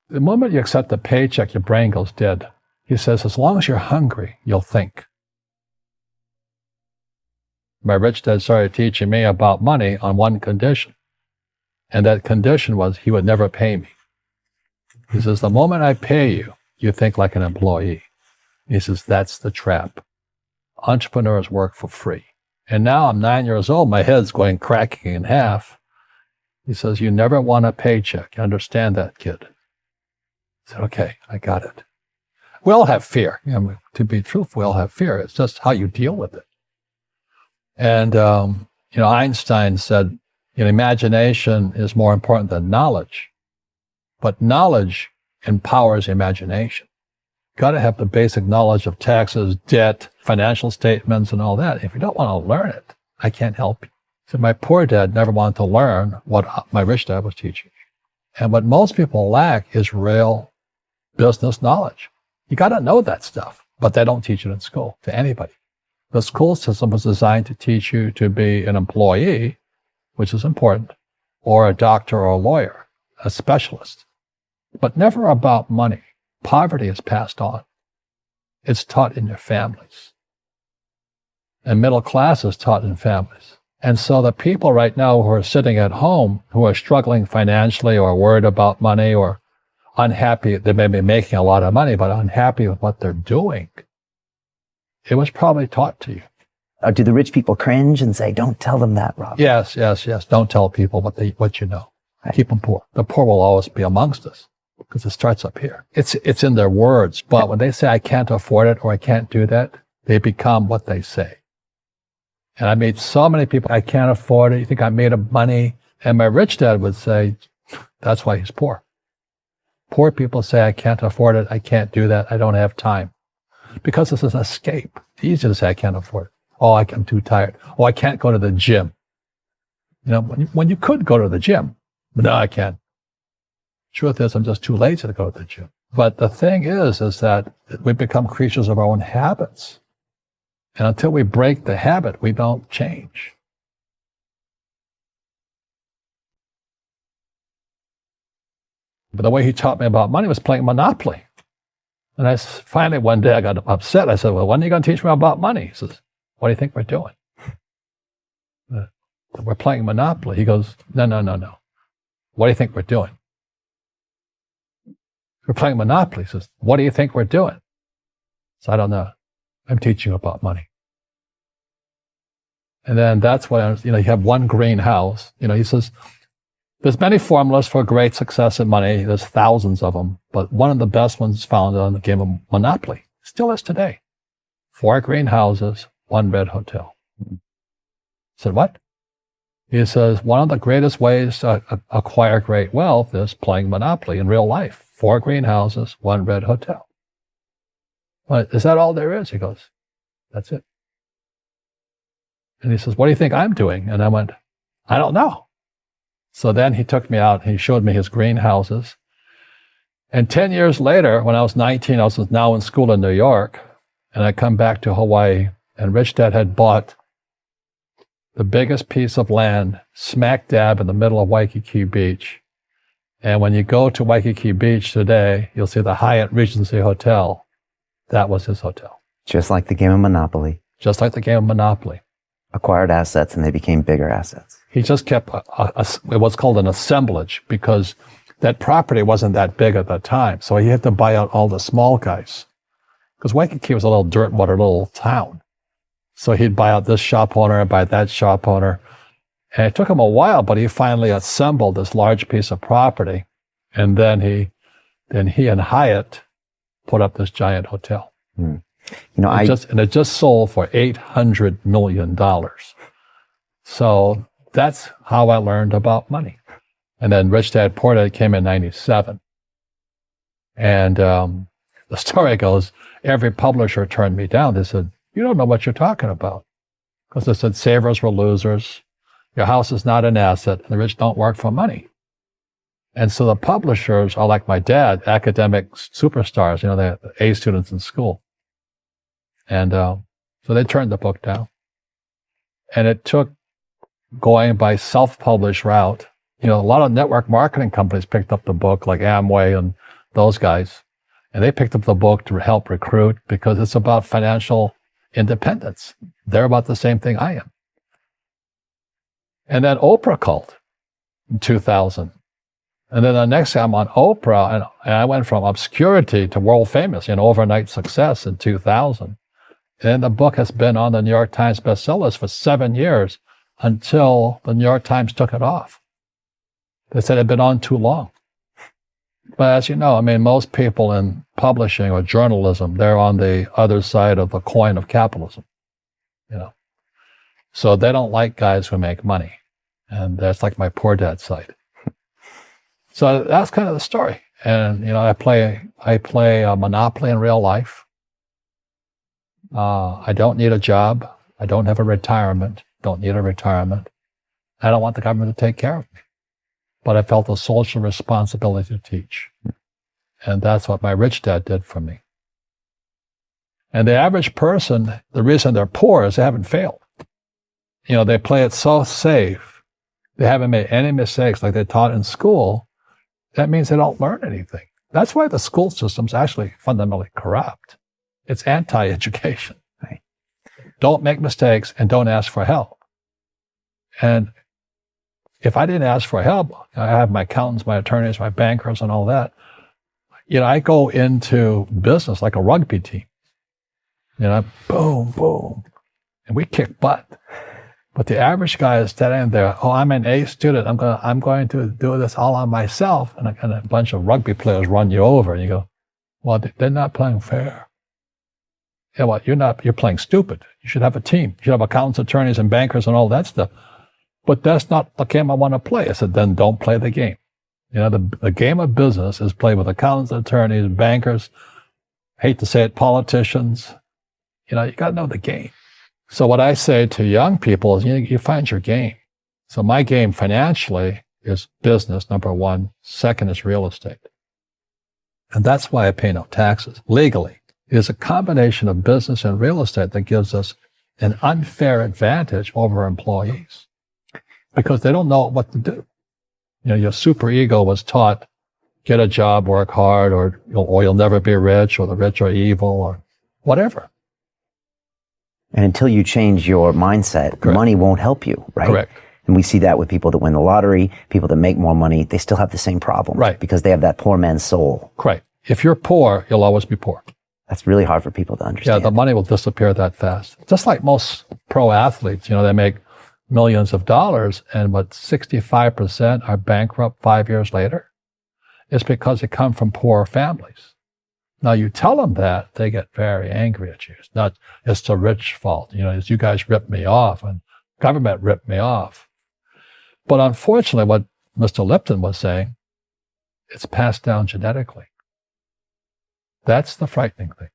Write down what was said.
The moment you accept the paycheck, your brain goes dead. He says, as long as you're hungry, you'll think. My rich dad started teaching me about money on one condition. And that condition was he would never pay me. He says, the moment I pay you, you think like an employee. He says, that's the trap. Entrepreneurs work for free. And now I'm 9 years old, my head's going cracking in half. He says, you never want a paycheck. You understand that, kid? I said, okay, I got it. We all have fear. To be truthful, we all have fear. It's just how you deal with it. And, Einstein said, imagination is more important than knowledge. But knowledge empowers imagination. You've got to have the basic knowledge of taxes, debt, financial statements, and all that. If you don't want to learn it, I can't help you. So my poor dad never wanted to learn what my rich dad was teaching. And what most people lack is real business knowledge. You got to know that stuff, but they don't teach it in school to anybody. The school system was designed to teach you to be an employee, which is important, or a doctor or a lawyer, a specialist, but never about money. Poverty is passed on. It's taught in your families. And middle class is taught in families. And so the people right now who are sitting at home, who are struggling financially or worried about money or unhappy, they may be making a lot of money, but unhappy with what they're doing, it was probably taught to you. Do the rich people cringe and say, don't tell them that, Rob? Yes. Don't tell people what you know. Right. Keep them poor. The poor will always be amongst us because it starts up here. It's in their words, but when they say, I can't afford it or I can't do that, they become what they say. And I meet so many people, I can't afford it. You think I made of money? And my rich dad would say, that's why he's poor. Poor people say, I can't afford it. I can't do that. I don't have time. Because this is an escape. It's easy to say, I can't afford it. Oh, I'm too tired. Oh, I can't go to the gym. When you could go to the gym, but no, I can't. Truth is, I'm just too lazy to go to the gym. But the thing is that we become creatures of our own habits. And until we break the habit, we don't change. But the way he taught me about money was playing Monopoly. And finally one day I got upset. I said, well, when are you going to teach me about money? He says, what do you think we're doing? We're playing Monopoly. He goes, no. What do you think we're doing? We're playing Monopoly. He says, what do you think we're doing? So I don't know. I'm teaching you about money. And then that's when, you have one greenhouse. He says, there's many formulas for great success in money. There's thousands of them. But one of the best ones found on the game of Monopoly. Still is today. 4 greenhouses, 1 red hotel. I said, what? He says, one of the greatest ways to acquire great wealth is playing Monopoly in real life. 4 greenhouses, 1 red hotel. Well, is that all there is? He goes, that's it. And he says, what do you think I'm doing? And I went, I don't know. So then he took me out and he showed me his greenhouses. And 10 years later, when I was 19, I was now in school in New York, and I come back to Hawaii, and Rich Dad had bought the biggest piece of land smack dab in the middle of Waikiki Beach. And when you go to Waikiki Beach today, you'll see the Hyatt Regency Hotel. That was his hotel. Just like the game of Monopoly. Just like the game of Monopoly. Acquired assets, and they became bigger assets. He just kept what's called an assemblage, because that property wasn't that big at the time. So he had to buy out all the small guys. Because Waikiki was a little dirt water little town. So he'd buy out this shop owner and buy that shop owner. And it took him a while, but he finally assembled this large piece of property. And then he and Hyatt put up this giant hotel. Mm. It just sold for $800 million. So that's how I learned about money. And then Rich Dad Poor Dad came in 97. And the story goes, every publisher turned me down. They said, you don't know what you're talking about. Because they said savers were losers. Your house is not an asset. And the rich don't work for money. And so the publishers are like my dad, academic superstars, they're A students in school. And so they turned the book down. And it took going by self-published route. A lot of network marketing companies picked up the book, like Amway and those guys, and they picked up the book to help recruit because it's about financial independence. They're about the same thing I am. And then Oprah called in 2000. And then the next thing I'm on Oprah, and I went from obscurity to world famous, overnight success in 2000. And the book has been on the New York Times bestsellers for 7 years until the New York Times took it off. They said it had been on too long. But as you know, most people in publishing or journalism, they're on the other side of the coin of capitalism, So they don't like guys who make money. And that's like my poor dad's side. So that's kind of the story. And, I play Monopoly in real life. I don't need a job. I don't have a retirement. Don't need a retirement. I don't want the government to take care of me. But I felt a social responsibility to teach. And that's what my rich dad did for me. And the average person, the reason they're poor is they haven't failed. They play it so safe. They haven't made any mistakes like they taught in school. That means they don't learn anything. That's why the school system's actually fundamentally corrupt. It's anti-education. Right. Don't make mistakes and don't ask for help. And if I didn't ask for help, I have my accountants, my attorneys, my bankers, and all that. I go into business like a rugby team. Boom, boom. And we kick butt. But the average guy is standing there, I'm an A student. I'm going to do this all on myself. And a bunch of rugby players run you over. And you go, well, they're not playing fair. Yeah, well, you're playing stupid. You should have a team. You should have accountants, attorneys, and bankers and all that stuff. But that's not the game I want to play. I said, then don't play the game. The game of business is played with accountants, attorneys, bankers, hate to say it, politicians. You got to know the game. So what I say to young people is, you find your game. So my game financially is business, number one. Second is real estate. And that's why I pay no taxes legally. It is a combination of business and real estate that gives us an unfair advantage over employees because they don't know what to do. Your super ego was taught, get a job, work hard, or you'll never be rich, or the rich are evil, or whatever. And until you change your mindset, Correct. Money won't help you, right? Correct. And we see that with people that win the lottery, people that make more money, they still have the same problem. Right. Because they have that poor man's soul. Right. If you're poor, you'll always be poor. That's really hard for people to understand. Yeah, the money will disappear that fast. Just like most pro athletes, they make millions of dollars, and 65% are bankrupt 5 years later. It's because they come from poor families. Now, you tell them that, they get very angry at you. It's the rich fault. It's you guys ripped me off, and government ripped me off. But unfortunately, what Mr. Lipton was saying, it's passed down genetically. That's the frightening thing.